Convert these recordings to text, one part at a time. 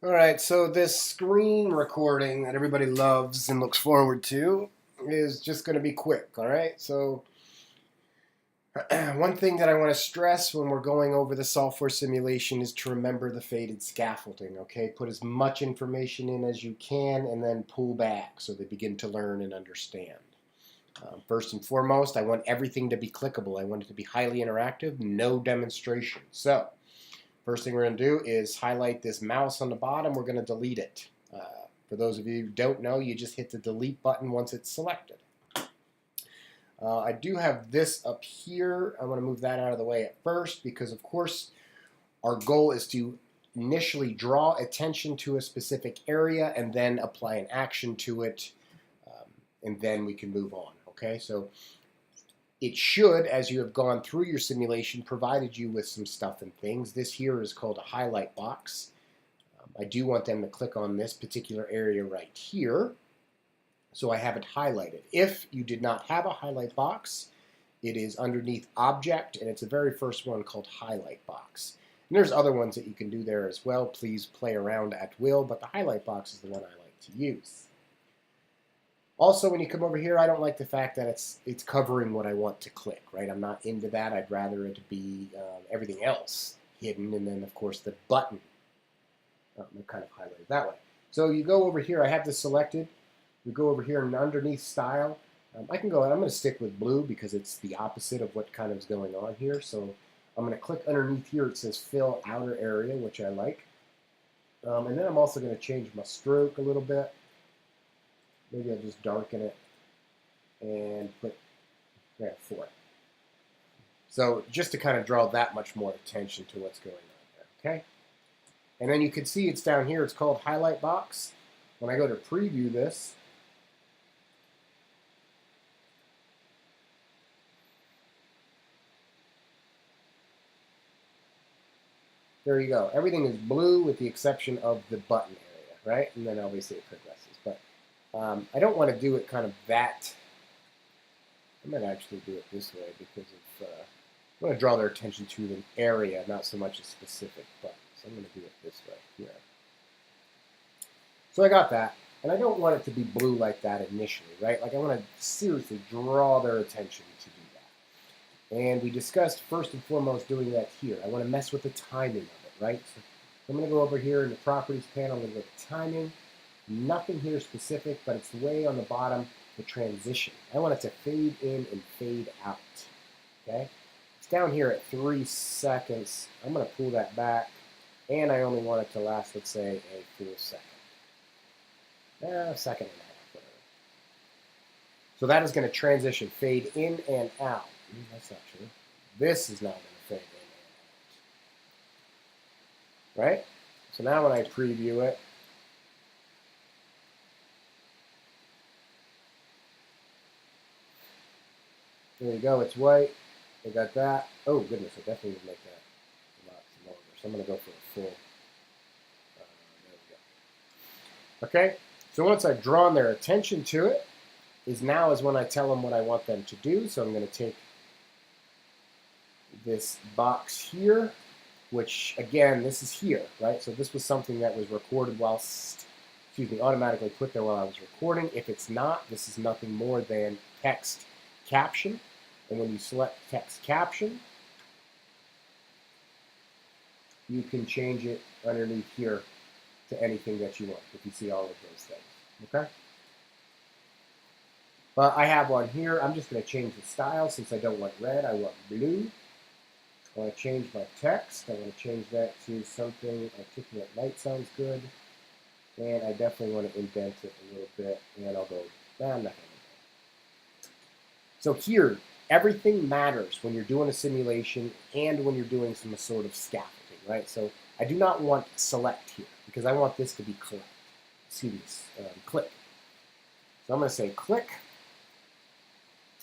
All right, so this screen recording that everybody loves and looks forward to is just going to be quick, all right? So, one thing that I want to stress when we're going over the software simulation is to remember the faded scaffolding, okay? Put as much information in as you can and then pull back so they begin to learn and understand. First and foremost, I want everything to be clickable. I want it to be highly interactive, no demonstration. So, first thing we're going to do is highlight this mouse on the bottom. We're going to delete it. For those of you who don't know, you just hit the delete button once it's selected. I do have this up here. I want to move that out of the way at first because, of course, our goal is to initially draw attention to a specific area and then apply an action to it, and then we can move on. Okay, so it should, as you have gone through your simulation, provided you with some stuff and things. This here is called a highlight box. I do want them to click on this particular area right here. So I have it highlighted. If you did not have a highlight box, it is underneath Object, and it's the very first one called Highlight Box. And there's other ones that you can do there as well. Please play around at will, but the highlight box is the one I like to use. Also, when you come over here, I don't like the fact that it's covering what I want to click, right? I'm not into that. I'd rather it be everything else hidden, and then, of course, the button kind of highlighted that way. So you go over here. I have this selected. We go over here and underneath Style. I can go, and I'm going to stick with blue because it's the opposite of what kind of is going on here. So I'm going to click underneath here. It says Fill Outer Area, which I like. And then I'm also going to change my stroke a little bit. Maybe I'll just darken it and put there 4. So just to kind of draw that much more attention to what's going on there, okay? And then you can see it's down here. It's called Highlight Box. When I go to preview this, there you go. Everything is blue with the exception of the button area, right? And then obviously it progresses. But I don't want to do it kind of that. I might actually do it this way because of, I want to draw their attention to the area, not so much a specific button. So I'm going to do it this way here. So I got that. And I don't want it to be blue like that initially, right? Like I want to seriously draw their attention to do that. And we discussed first and foremost doing that here. I want to mess with the timing of it, right? So I'm going to go over here in the properties panel. I'm going to go to timing. Nothing here specific, but it's the way on the bottom, the transition. I want it to fade in and fade out, okay? It's down here at 3 seconds. I'm going to pull that back, and I only want it to last, let's say, a full second. A second and a half, whatever. So that is going to transition, fade in and out. That's not true. This is now going to fade in and out. Right? So now when I preview it, there you go, it's white. I got that. Oh, goodness, I definitely would make that a lot longer. So I'm going to go for a full. There we go. Okay, so once I've drawn their attention to it, is when I tell them what I want them to do. So I'm going to take this box here, which, again, this is here, right? So this was something that was recorded whilst, automatically put there while I was recording. If it's not, this is nothing more than text caption. And when you select text caption, you can change it underneath here to anything that you want, if you see all of those things, okay? But I have one here. I'm just going to change the style since I don't want red. I want blue. I want to change my text. I want to change that to something articulate light sounds good. And I definitely want to indent it a little bit. And I'll go, I'm not going to. So here, everything matters when you're doing a simulation and when you're doing some sort of scaffolding, right? So I do not want select here because I want this to be click. Click. So I'm going to say click.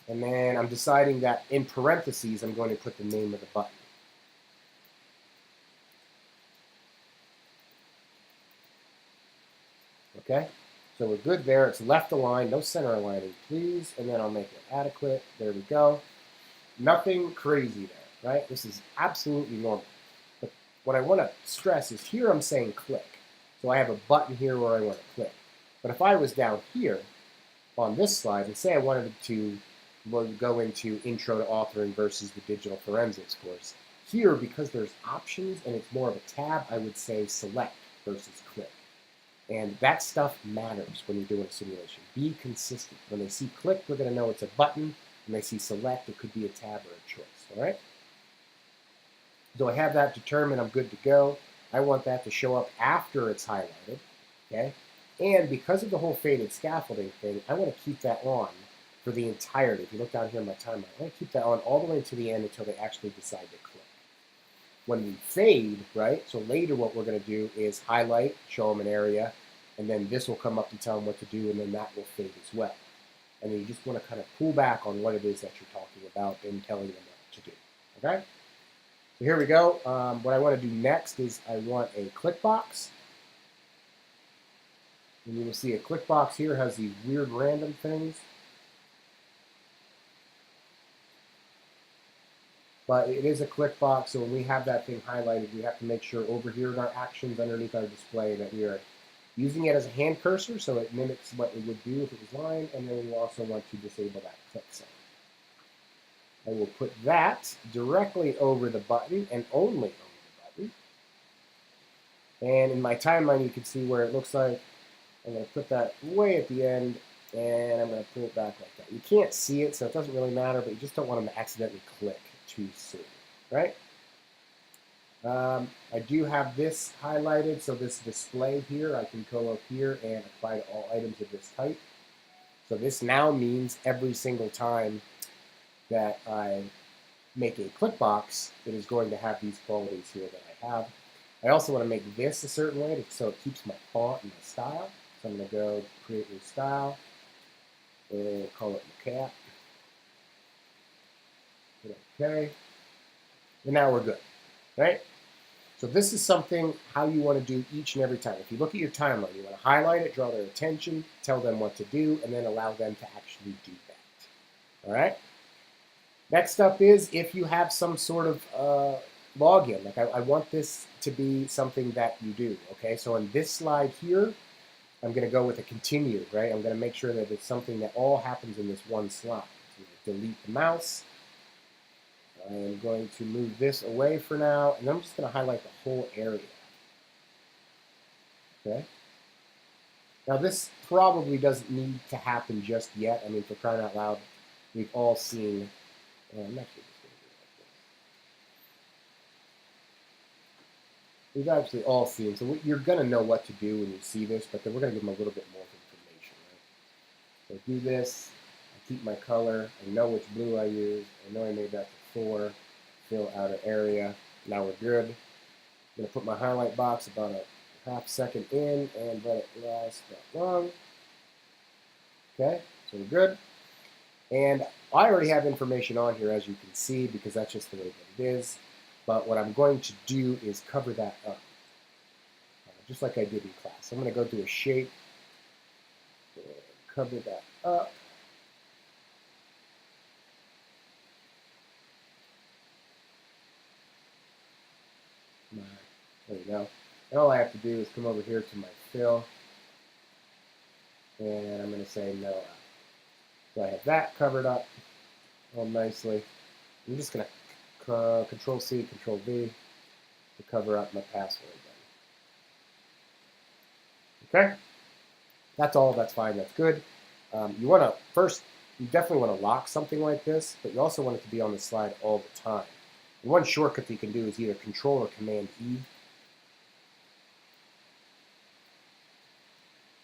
And then I'm deciding that in parentheses, I'm going to put the name of the button. Okay? So we're good there. It's left align, no center aligning, please. And then I'll make it adequate. There we go. Nothing crazy there, right? This is absolutely normal. But what I want to stress is here I'm saying click. So I have a button here where I want to click. But if I was down here on this slide, and say I wanted to go into Intro to Authoring versus the Digital Forensics course, here, because there's options and it's more of a tab, I would say select versus click. And that stuff matters when you're doing a simulation. Be consistent. When they see click, they're going to know it's a button. When they see select, it could be a tab or a choice. All right? So I have that determined. I'm good to go. I want that to show up after it's highlighted. Okay? And because of the whole faded scaffolding thing, I want to keep that on for the entirety. If you look down here in my timeline, I want to keep that on all the way to the end until they actually decide to click. When we fade, right, so later what we're going to do is highlight, show them an area, and then this will come up to tell them what to do, and then that will fade as well. And then you just want to kind of pull back on what it is that you're talking about and telling them what to do. Okay? So here we go. What I want to do next is I want a click box. And you will see a click box here has these weird random things. But it is a click box, so when we have that thing highlighted, we have to make sure over here in our actions underneath our display that we are using it as a hand cursor, so it mimics what it would do if it was line, and then we also want to disable that click sign. I will put that directly over the button and only over the button. And in my timeline, you can see where it looks like I'm going to put that way at the end, and I'm going to pull it back like that. You can't see it, so it doesn't really matter, but you just don't want them to accidentally click too soon, right? I do have this highlighted, so this display here, I can go up here and apply to all items of this type. So this now means every single time that I make a click box, it is going to have these qualities here that I have. I also want to make this a certain way so it keeps my font and my style. So I'm going to go create new style and call it Cat. Hit OK. And now we're good, right? So this is something how you want to do each and every time. If you look at your timeline, you want to highlight it, draw their attention, tell them what to do, and then allow them to actually do that. All right? Next up is if you have some sort of login. Like I want this to be something that you do. Okay, so on this slide here, I'm going to go with a continued, right? I'm going to make sure that it's something that all happens in this one slide. So delete the mouse. I'm going to move this away for now, and I'm just going to highlight the whole area. Okay. Now this probably doesn't need to happen just yet. I mean, for crying out loud, we've all seen. I'm actually just going to do it like this. We've actually all seen. So you're going to know what to do when you see this, but then we're going to give them a little bit more information. Right? So do this. I keep my color. I know which blue I use. I know I made that to 4. Fill outer area. Now we're good. I'm going to put my highlight box about a half second in and let it last that long. Okay, so we're good. And I already have information on here, as you can see, because that's just the way that it is. But what I'm going to do is cover that up, just like I did in class. I'm going to go to a shape, and cover that up. There we go. And all I have to do is come over here to my fill, and I'm going to say no. So I have that covered up all nicely. I'm just going to Control C, Control V to cover up my password then. Okay? That's all. That's fine. That's good. You want to first, you definitely want to lock something like this, but you also want it to be on the slide all the time. And one shortcut that you can do is either Control or Command E.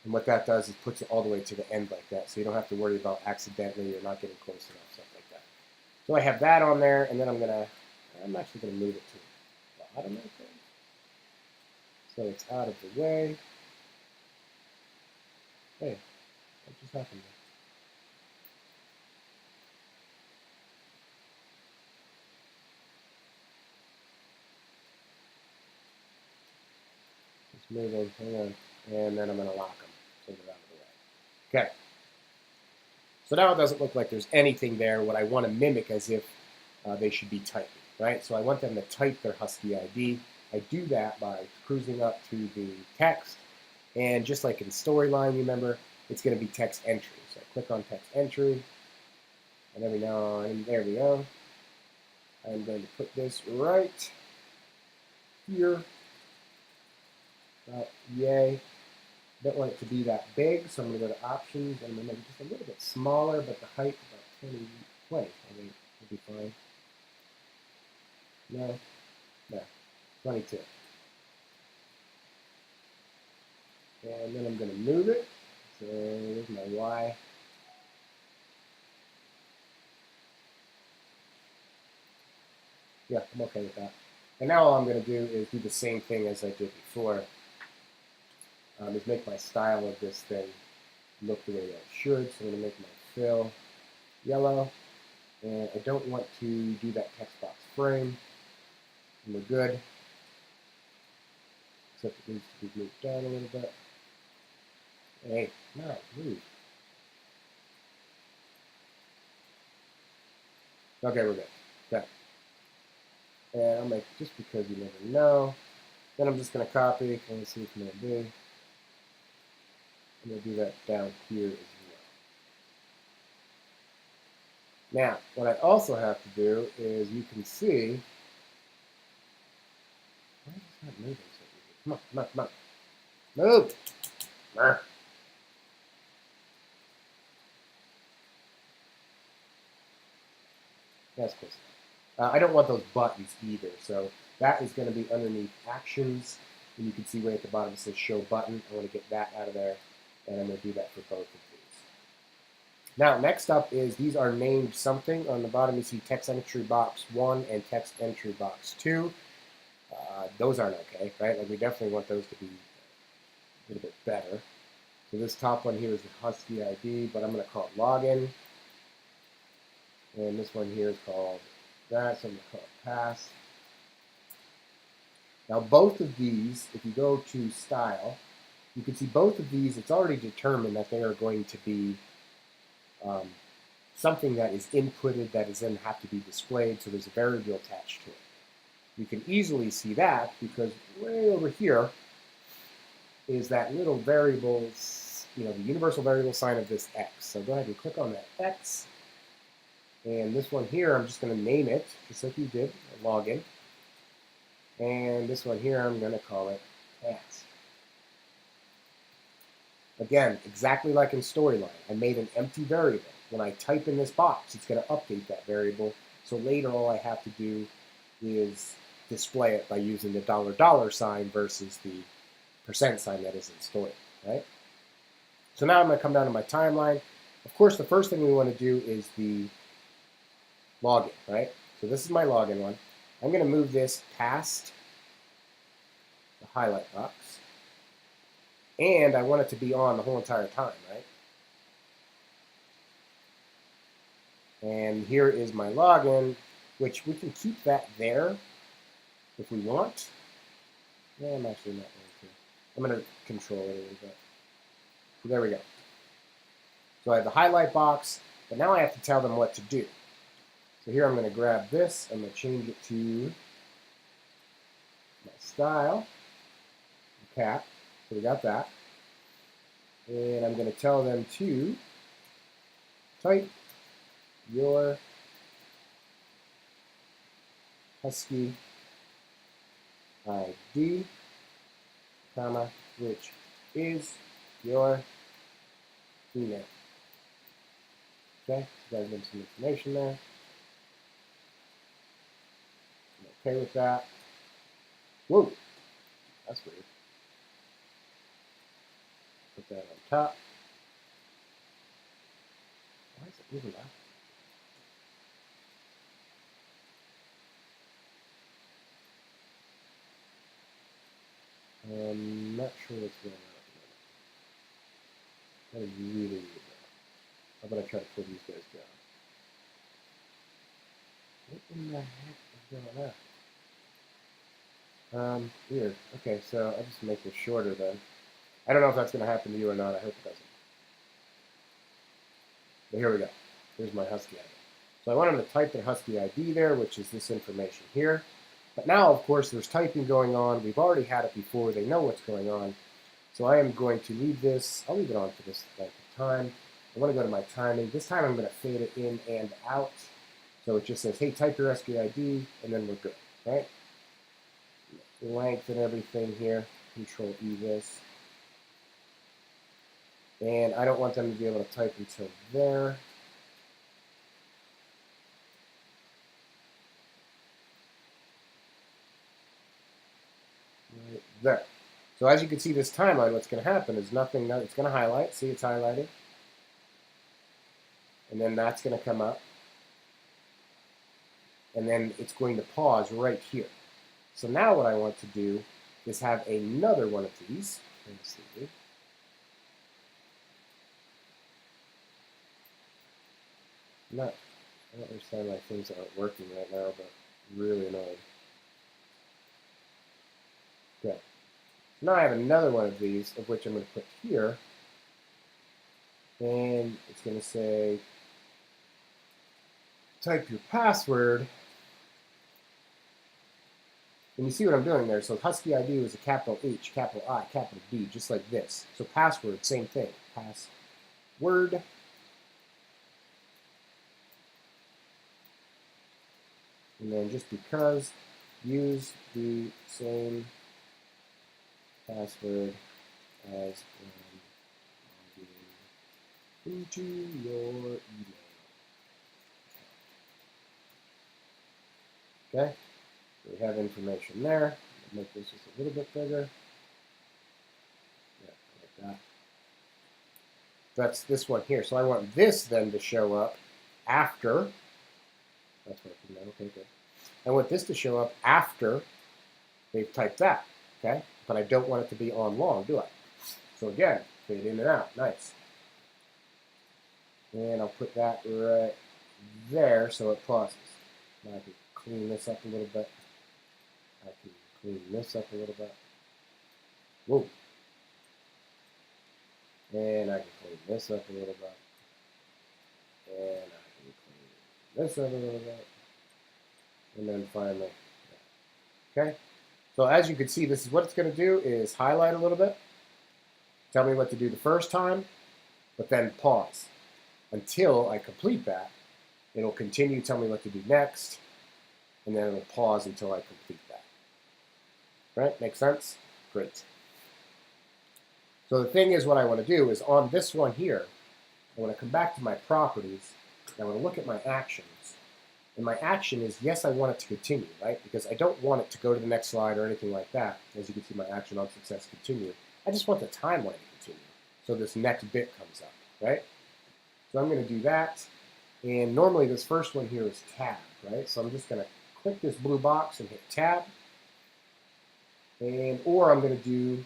And what that does is puts it all the way to the end like that, so you don't have to worry about accidentally or not getting close enough, stuff like that. So I have that on there, and then I'm actually going to move it to the bottom, I think. So it's out of the way. Hey, what just happened there? Just move them, hang on, and then I'm going to lock them so they're out of the way. Okay. So now it doesn't look like there's anything there. What I want to mimic as if they should be typing, right? So I want them to type their Husky ID. I do that by cruising up to the text, and just like in storyline, remember, it's going to be text entry. So I click on text entry, and every now and then, there we go. I'm going to put this right here. Yay. Don't want it to be that big, so I'm going to go to options, and I'm going to make it just a little bit smaller, but the height about 20. I think will be fine. No, no, 22. And then I'm going to move it. So there's my Y. Yeah, I'm okay with that. And now all I'm going to do is do the same thing as I did before. Is make my style of this thing look the way that it should. So I'm going to make my fill yellow. And I don't want to do that text box frame. And we're good. Except it needs to be moved down a little bit. Hey, no, move. Okay, we're good. Okay. And I'll make, just because you never know. Then I'm just going to copy. Let's see what it's going to be. I'm going to do that down here as well. Now, what I also have to do is, you can see, why is it not moving so easy? Come on, come on, come on. Move! That's close. I don't want those buttons either, so that is going to be underneath actions, and you can see right at the bottom it says show button. I want to get that out of there, and I'm going to do that for both of these. Now, next up is, these are named something. On the bottom you see text entry box 1 and text entry box 2. Those aren't okay, right? Like, we definitely want those to be a little bit better. So this top one here is the Husky ID, but I'm going to call it login. And this one here is called that, so I'm going to call it pass. Now both of these, if you go to style, you can see both of these, it's already determined that they are going to be something that is inputted, that is then have to be displayed, so there's a variable attached to it. You can easily see that because way over here is that little variable, the universal variable sign of this X. So go ahead and click on that X. And this one here, I'm just going to name it, just like you did, login. And this one here, I'm going to call it pass. Again, exactly like in storyline, I made an empty variable. When I type in this box, it's going to update that variable. So later, all I have to do is display it by using the $$ sign versus the % sign that is in story, right? So now I'm going to come down to my timeline. Of course, the first thing we want to do is the login, right? So this is my login one. I'm going to move this past the highlight box. And I want it to be on the whole entire time, right? And here is my login, which we can keep that there if we want. Yeah, I'm actually not going to. I'm going to control it a little bit. So there we go. So I have the highlight box, but now I have to tell them what to do. So here I'm going to grab this, I'm going to change it to my style, cat, so we got that. And I'm going to tell them to type your Husky ID, comma, which is your email. Okay, so gotta give some information there. I'm okay with that. Whoa, that's weird. Put that on top. Why is it moving that? I'm not sure what's going on at the moment. That is really weird. How about I try to pull these guys down? What in the heck is going on? Weird. Okay, so I'll just make this shorter then. I don't know if that's going to happen to you or not. I hope it doesn't. But here we go. Here's my Husky ID. So I want him to type the Husky ID there, which is this information here. But now, of course, there's typing going on. We've already had it before. They know what's going on. So I am going to leave this. I'll leave it on for this length of time. I want to go to my timing. This time I'm going to fade it in and out. So it just says, hey, type your SQID, and then we're good, right? Length and everything here. Control E this. And I don't want them to be able to type until there. Right there. So as you can see this timeline, what's going to happen is nothing, it's going to highlight. See, it's highlighted. And then that's going to come up. And then it's going to pause right here. So now what I want to do is have another one of these. Let's see. I don't understand why things aren't working right now, but really annoyed. Okay. Now I have another one of these, of which I'm going to put here. And it's going to say, type your password. And you see what I'm doing there. So Husky ID was a capital H, capital I, capital B, just like this. So password, same thing. Password. And then just because, use the same password as into your email. Okay, so we have information there. I'll make this just a little bit bigger. Yeah, like that. That's this one here. So I want this then to show up after. That's what I can do. Okay, good. I want this to show up after they've typed that. Okay, but I don't want it to be on long, do I? So again, fade in and out. Nice. And I'll put that right there so it pauses. Now I can clean this up a little bit. I can clean this up a little bit. Whoa. And I can clean this up a little bit. And I can clean this up a little bit. And then finally, okay? So as you can see, this is what it's going to do is highlight a little bit. Tell me what to do the first time, but then pause. Until I complete that, it'll continue, tell me what to do next, and then it'll pause until I complete that. Right? Make sense? Great. So the thing is, what I want to do is on this one here, I want to come back to my properties, and I want to look at my actions. And my action is, yes, I want it to continue, right? Because I don't want it to go to the next slide or anything like that. As you can see, my action on success continue. I just want the timeline to continue. So this next bit comes up, right? So I'm going to do that. And normally this first one here is tab, right? So I'm just going to click this blue box and hit tab. Or I'm going to do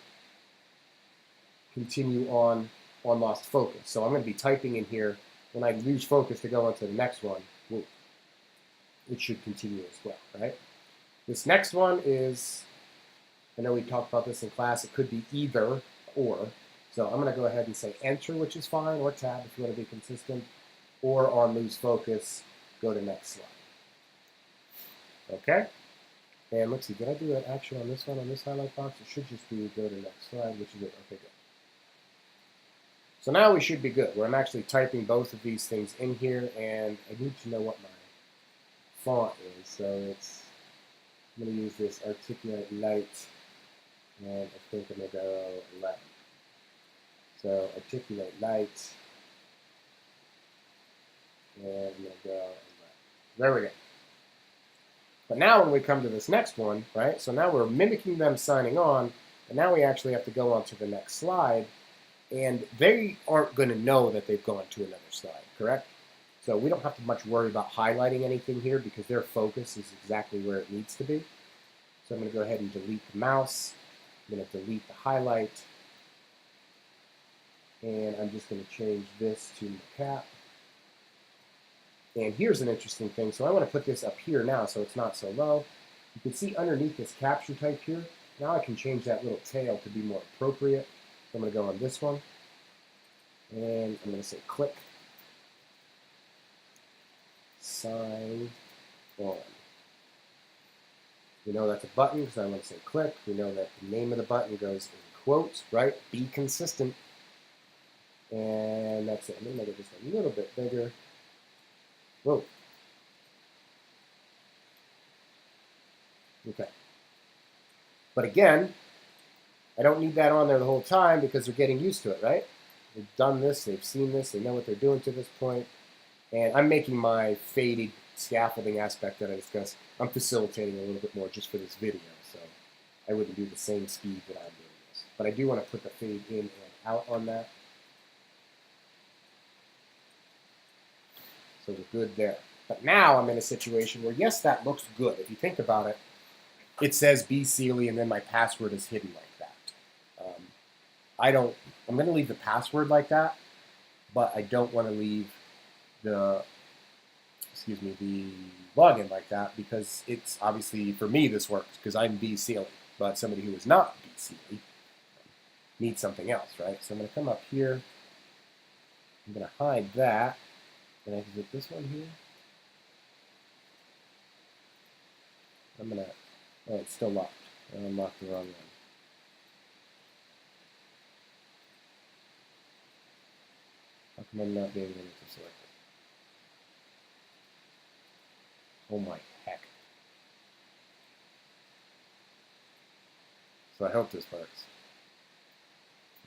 continue on lost focus. So I'm going to be typing in here. When I lose focus to go on to the next one, it should continue as well, right? This next one is, I know we talked about this in class, it could be either or. So I'm going to go ahead and say enter, which is fine, or tab if you want to be consistent, or on lose focus, go to next slide. Okay? And let's see, did I do an action on this one, on this highlight box? It should just be go to next slide, which is it. Okay, good. So now we should be good, where I'm actually typing both of these things in here, and I need to know what my font is. So I'm going to use this Articulate Light, and I think I'm going to go 11. So Articulate Light, and I'm going to go 11. There we go. But now when we come to this next one, right, so now we're mimicking them signing on, and now we actually have to go on to the next slide, and they aren't going to know that they've gone to another slide, correct? So we don't have to much worry about highlighting anything here because their focus is exactly where it needs to be. So I'm going to go ahead and delete the mouse. I'm going to delete the highlight. And I'm just going to change this to cap. And here's an interesting thing. So I want to put this up here now so it's not so low. You can see underneath this capture type here, now I can change that little tail to be more appropriate. So I'm going to go on this one. And I'm going to say click. Sign on. We know that's a button because I want to say click. We know that the name of the button goes in quotes, right? Be consistent. And that's it. I'm going to make it just a little bit bigger. Whoa. Okay. But again, I don't need that on there the whole time because they're getting used to it, right? They've done this, they've seen this, they know what they're doing to this point. And I'm making my faded scaffolding aspect that I discussed, I'm facilitating a little bit more just for this video. So I wouldn't do the same speed that I'm doing this. But I do want to put the fade in and out on that. So we're good there. But now I'm in a situation where, yes, that looks good. If you think about it, it says be Sealy and then my password is hidden like that. I'm going to leave the password like that, but I don't want to leave the the login like that because it's obviously, for me, this works because I'm B Sealy, but somebody who is not B Sealy needs something else, right? So I'm going to come up here. I'm going to hide that. And I can get this one here. I'm going to, oh, it's still locked. I unlocked the wrong one. How come I'm not being able to select it? Oh my heck. So I hope this works.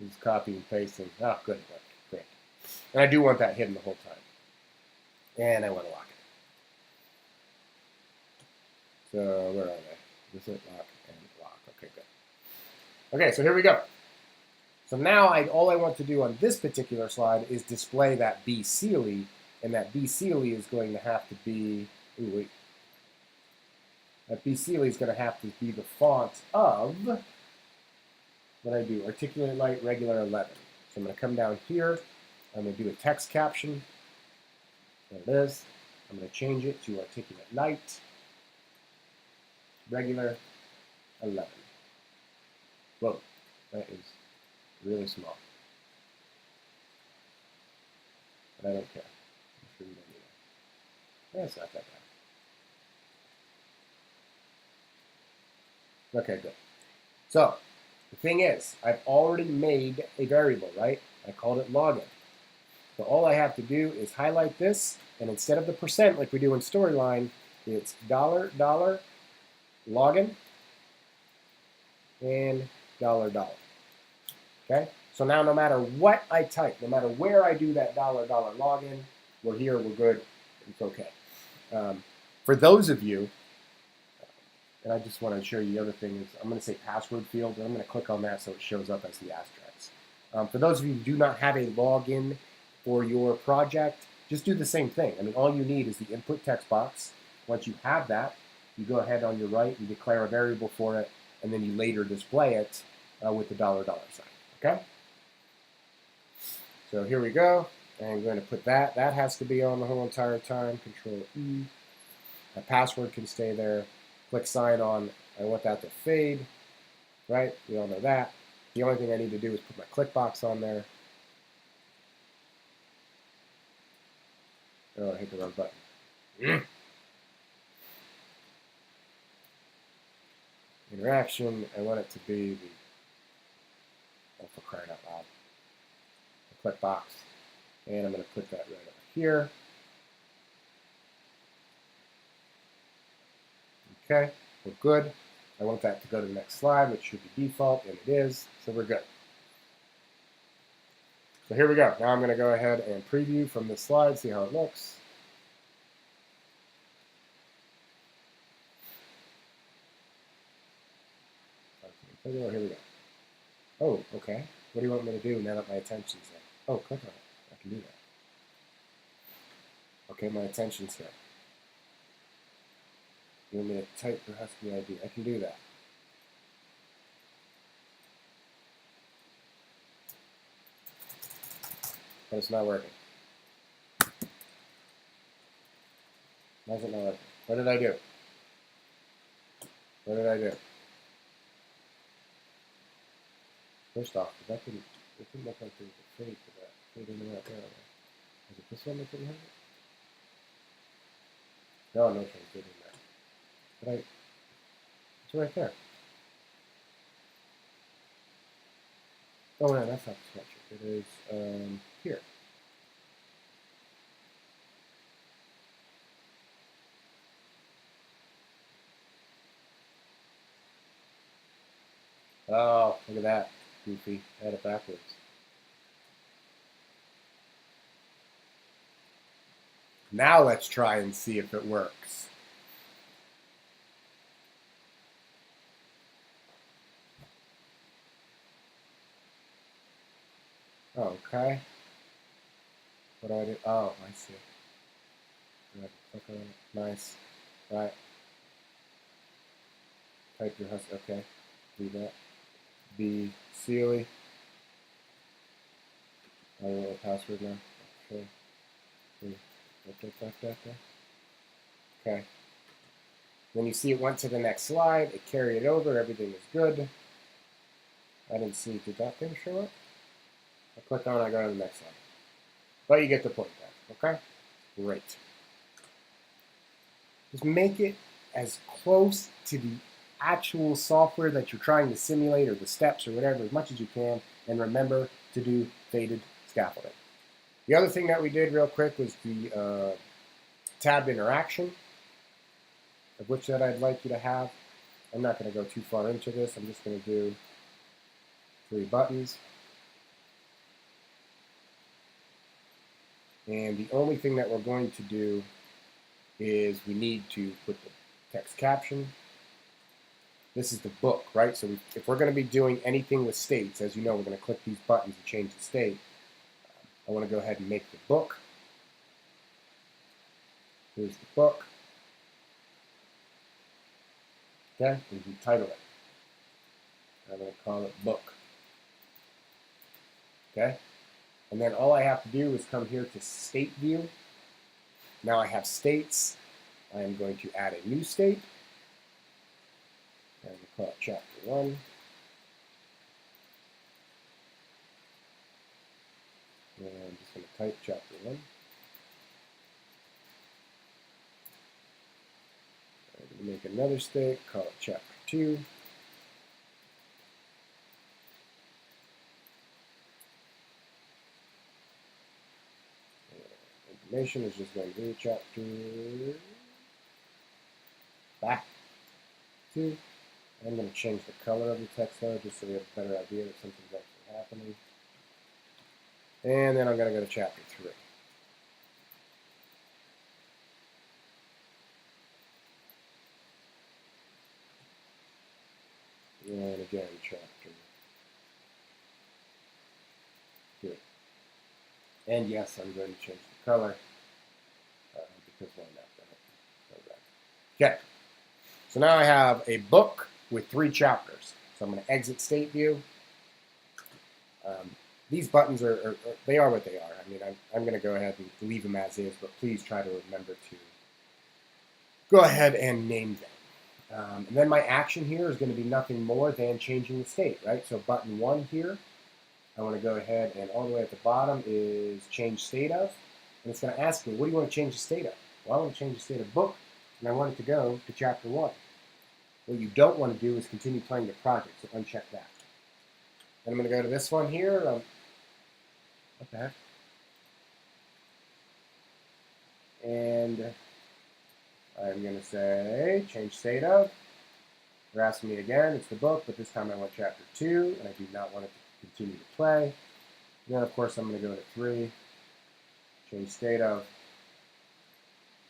Just copy and pasting. Oh, good. Great. And I do want that hidden the whole time. And I want to lock it. So where are they? This is lock and lock. Okay, good. Okay, so here we go. So now all I want to do on this particular slide is display that B Sealy, and that B Sealy is going to have to be, that B Sealy is going to have to be the font of, what I do, Articulate Light Regular 11. So I'm going to come down here, I'm going to do a text caption. There it is. I'm going to change it to Articulate Light Regular 11. Whoa, that is really small. But I don't care. I'm sure you don't need it. That's not that bad. Okay, good. So, the thing is, I've already made a variable, right? I called it login. So all I have to do is highlight this, and instead of the percent like we do in Storyline, it's $, login, and $. Okay? So now no matter what I type, no matter where I do that $, login, we're here, we're good, it's okay. For those of you, and I just want to show you the other thing is, I'm going to say password field, and I'm going to click on that so it shows up as the asterisks. For those of you who do not have a login for your project, just do the same thing. I mean, all you need is the input text box. Once you have that, you go ahead on your right, you declare a variable for it, and then you later display it with the $, sign. Okay? So here we go. And I'm going to put that. That has to be on the whole entire time. Control E. My password can stay there. Click sign on. I want that to fade. Right? We all know that. The only thing I need to do is put my click box on there. Oh, I hit the wrong button. Interaction. I want it to be the, oh, for crying out loud, the click box. And I'm going to put that right over here. Okay, we're good. I want that to go to the next slide, which should be default, and it is, so we're good. So here we go. Now I'm going to go ahead and preview from this slide, see how it looks. Here we go. Oh, okay. What do you want me to do now that my attention's there? Oh, click on it. I can do that. Okay, my attention's here. You want me to type the Husky ID? I can do that. But it's not working. Why is it not working? What did I do? What did I do? First off, that didn't look like there was a fade for that. Fade in right there. Is it this one that didn't have it? No, no fade in that. But It's right there. Oh no, that's not the sweatshirt. It is here. Oh, look at that. Goofy. I had it backwards. Now let's try and see if it works. Okay. What do I do? Oh, I see. Click on it. Nice. Right. Type your hustle. Okay. Do that. Be Sealy. I don't know the password now. Okay. Okay. Then you see it went to the next slide. It carried it over. Everything is good. I didn't see. Did that thing show up? I click on it. I go to the next slide. But you get the point there. Okay? Great. Just make it as close to the actual software that you're trying to simulate or the steps or whatever as much as you can, and remember to do faded scaffolding. The other thing that we did real quick was the tabbed interaction, of which that I'd like you to have. I'm not going to go too far into this. I'm just going to do 3 buttons. And the only thing that we're going to do is we need to put the text caption. This is the book, right? So if we're going to be doing anything with states, as you know, we're going to click these buttons to change the state. I want to go ahead and make the book. Here's the book. Okay, and we title it. I'm going to call it book. Okay, and then all I have to do is come here to state view. Now I have states. I am going to add a new state. I'm going to call it chapter 1. And I'm just going to type chapter 1. I'm going to make another state, call it chapter 2. Information is just going to be chapter back 2. I'm going to change the color of the text though, just so we have a better idea that something's actually happening. And then I'm going to go to chapter 3. And again, chapter 3. And yes, I'm going to change the color because why not? Okay. So now I have a book with 3 chapters. So I'm going to exit state view. These buttons they are what they are. I mean, I'm going to go ahead and leave them as is, but please try to remember to go ahead and name them. And then my action here is going to be nothing more than changing the state, right? So button 1 here, I want to go ahead and all the way at the bottom is change state of. And it's going to ask me, what do you want to change the state of? Well, I want to change the state of book, and I want it to go to chapter 1. What you don't want to do is continue playing the project, so uncheck that. Then I'm going to go to this one here. What the heck? And I'm going to say change state of. They're asking me again. It's the book, but this time I want chapter 2, and I do not want it to continue to play. And then, of course, I'm going to go to 3. Change state of.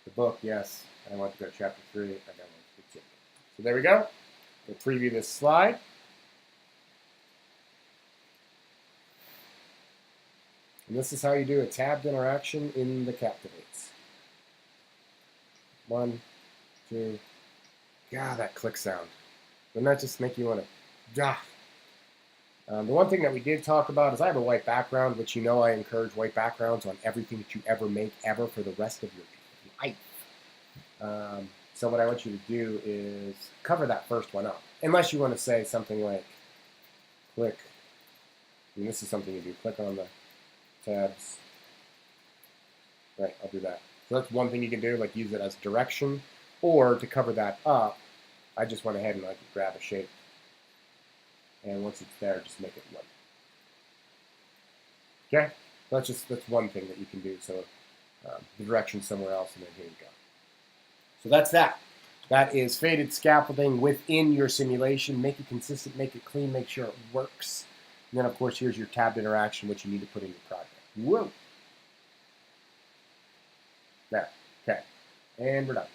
The book, yes. And I want to go to chapter 3. I don't want to continue. So there we go. We'll preview this slide. And this is how you do a tabbed interaction in the Captivates. 1, 2. God, that click sound. Doesn't that just make you want to... The one thing that we did talk about is I have a white background, which you know I encourage white backgrounds on everything that you ever make ever for the rest of your life. So what I want you to do is cover that first one up. Unless you want to say something like click. And this is something you do. Click on the tabs. Right, I'll do that. So that's one thing you can do, like use it as direction. Or to cover that up, I just went ahead and grab a shape. And once it's there, just make it white. Okay? That's one thing that you can do. So the direction's somewhere else, and then here you go. So that's that. That is faded scaffolding within your simulation. Make it consistent, make it clean, make sure it works. And then, of course, here's your tabbed interaction, which you need to put in your project. Whoa. There. Okay. And we're done.